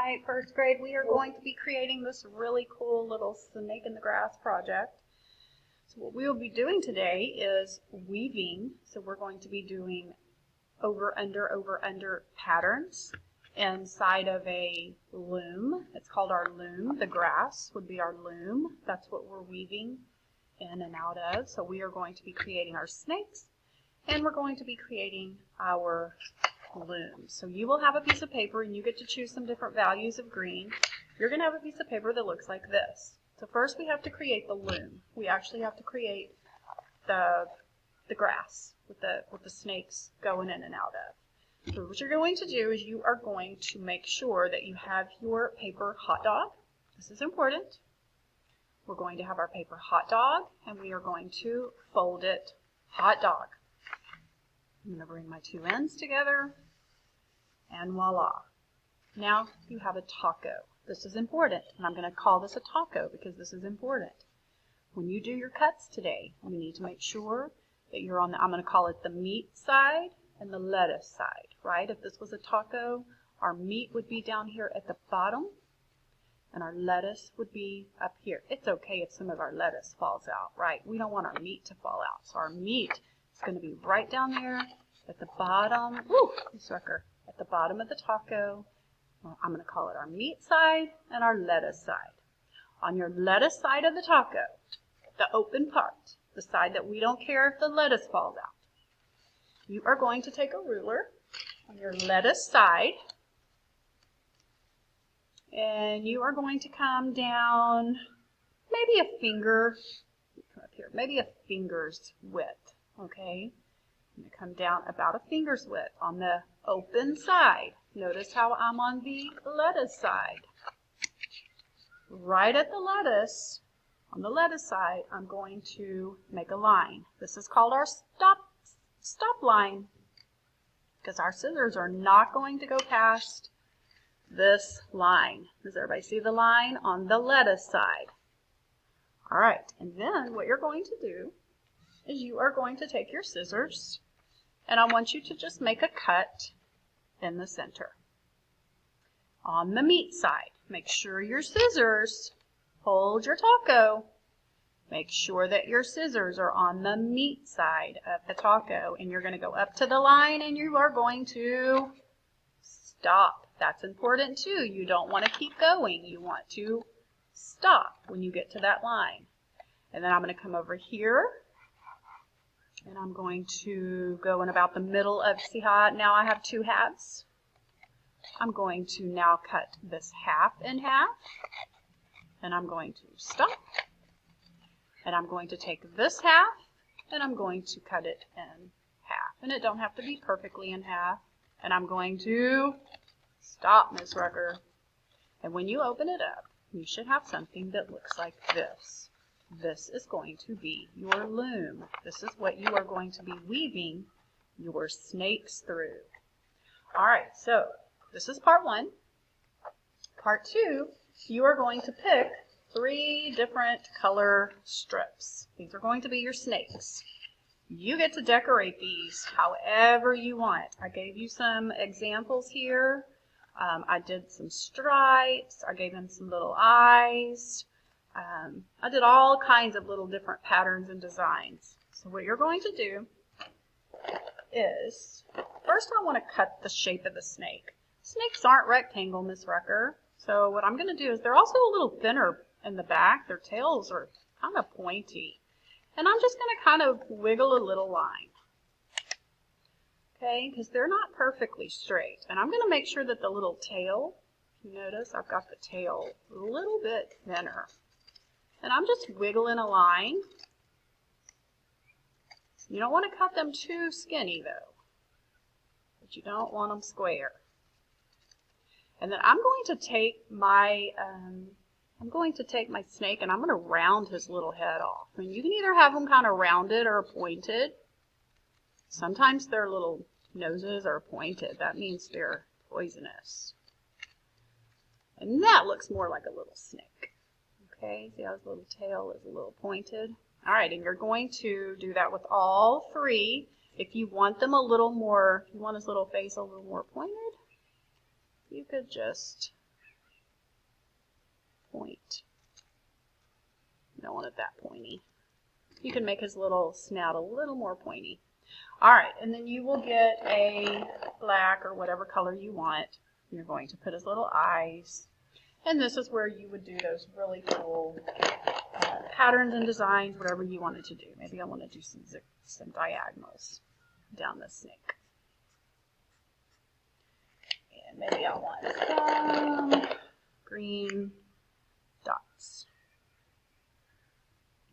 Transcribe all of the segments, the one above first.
right, first grade, we are going to be creating this really cool little snake in the grass project. So what we will be doing today is weaving. So we're going to be doing over, under patterns inside of a loom. It's called our loom. The grass would be our loom. That's what we're weaving in and out of. So we are going to be creating our snakes, and we're going to be creating our loom. So you will have a piece of paper, and you get to choose some different values of green. You're going to have a piece of paper that looks like this. So first we have to create the loom. We actually have to create the grass with the snakes going in and out of. So what you're going to do is you are going to make sure that you have your paper hot dog. This is important. We're going to have our paper hot dog, and we are going to fold it hot dog. I'm going to bring my two ends together, and voila. Now you have a taco. This is important, and I'm going to call this a taco because this is important. When you do your cuts today, you need to make sure that you're on I'm going to call it the meat side and the lettuce side, right? If this was a taco, our meat would be down here at the bottom, and our lettuce would be up here. It's okay if some of our lettuce falls out, right? We don't want our meat to fall out. So our meat is going to be right down there at the bottom, at the bottom of the taco. I'm going to call it our meat side and our lettuce side. On your lettuce side of the taco, the open part, the side that we don't care if the lettuce falls out, you are going to take a ruler on your lettuce side, and you are going to come down maybe a finger, come up here, maybe a finger's width, okay? I'm going to come down about a finger's width on the open side. Notice how I'm on the lettuce side. Right at the lettuce, on the lettuce side, I'm going to make a line. This is called our stop line, because our scissors are not going to go past this line. Does everybody see the line on the lettuce side? All right, and then what you're going to do is you are going to take your scissors, and I want you to just make a cut in the center. On the meat side, make sure your scissors hold your taco. Make sure that your scissors are on the meat side of the taco, and you're going to go up to the line, and you are going to stop. That's important too. You don't want to keep going. You want to stop when you get to that line. And then I'm going to come over here, and I'm going to go in about the middle of, see how now I have two halves? I'm going to now cut this half in half, and I'm going to stop. And I'm going to take this half, and I'm going to cut it in half. And it don't have to be perfectly in half. And I'm going to stop, Miss Rucker. And when you open it up, you should have something that looks like this. This is going to be your loom. This is what you are going to be weaving your snakes through. All right, so this is part one. Part two, you are going to pick 3 different color strips. These are going to be your snakes. You get to decorate these however you want. I gave you some examples here. I did some stripes. I gave them some little eyes. I did all kinds of little different patterns and designs. So what you're going to do is, first I want to cut the shape of the snake. Snakes aren't rectangle, Miss Rucker. So what I'm going to do is they're also a little thinner in the back. Their tails are kind of pointy. And I'm just going to kind of wiggle a little line. Okay, because they're not perfectly straight. And I'm going to make sure that the little tail, you notice I've got the tail a little bit thinner. And I'm just wiggling a line. You don't want to cut them too skinny though. But you don't want them square. And then I'm going to take my snake, and I'm going to round his little head off. I mean, you can either have them kind of rounded or pointed. Sometimes their little noses are pointed. That means they're poisonous. And that looks more like a little snake. Okay, see how his little tail is a little pointed? All right, and you're going to do that with all 3. If you want them a little more, if you want his little face a little more pointed, you could just point. You don't want it that pointy. You can make his little snout a little more pointy. All right, and then you will get a black or whatever color you want. You're going to put his little eyes. And this is where you would do those really cool patterns and designs, whatever you wanted to do. Maybe I want to do some diagonals down the snake. And maybe I want some green dots.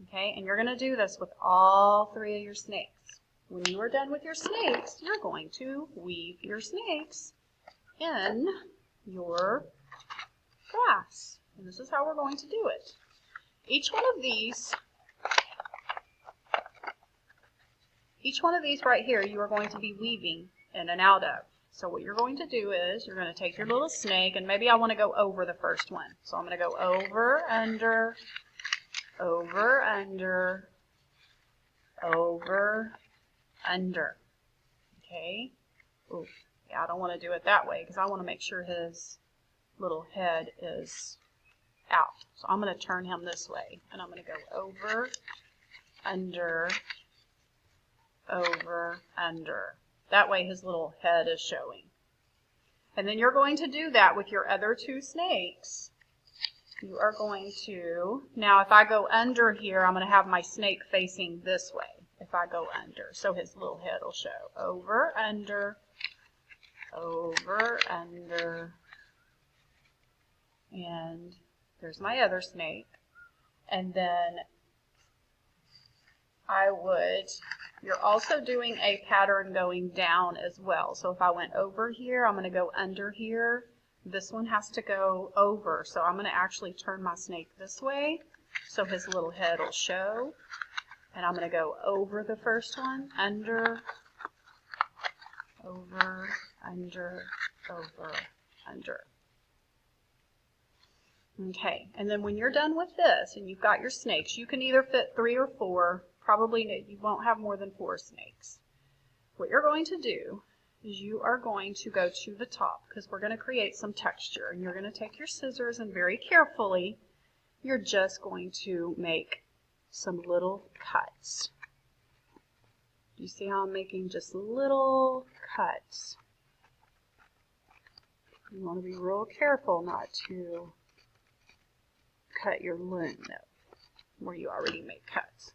Okay, and you're going to do this with all 3 of your snakes. When you are done with your snakes, you're going to weave your snakes in your grass. And this is how we're going to do it. Each one of these right here, you are going to be weaving in and out of. So what you're going to do is you're going to take your little snake, and maybe I want to go over the first one. So I'm going to go over, under, over, under, over, under. Okay? Ooh, yeah, I don't want to do it that way because I want to make sure his little head is out. So I'm going to turn him this way, and I'm going to go over, under, over, under. That way his little head is showing. And then you're going to do that with your other 2 snakes. You are going to, now if I go under here, I'm going to have my snake facing this way. If I go under, so his little head will show. Over, under, and there's my other snake. And then you're also doing a pattern going down as well. So if I went over here, I'm going to go under here. This one has to go over. So I'm going to actually turn my snake this way so his little head will show. And I'm going to go over the first one, under, over, under, over, under. Okay, and then when you're done with this and you've got your snakes, you can either fit 3 or 4. Probably you won't have more than 4 snakes. What you're going to do is you are going to go to the top because we're going to create some texture. And you're going to take your scissors and very carefully, you're just going to make some little cuts. You see how I'm making just little cuts? You want to be real careful not to cut your loom though, where you already made cuts.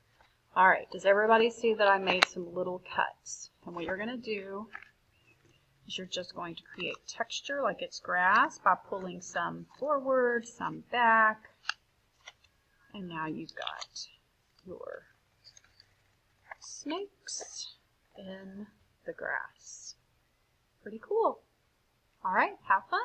All right, does everybody see that I made some little cuts? And what you're going to do is you're just going to create texture like it's grass by pulling some forward, some back, and now you've got your snakes in the grass. Pretty cool. All right, have fun.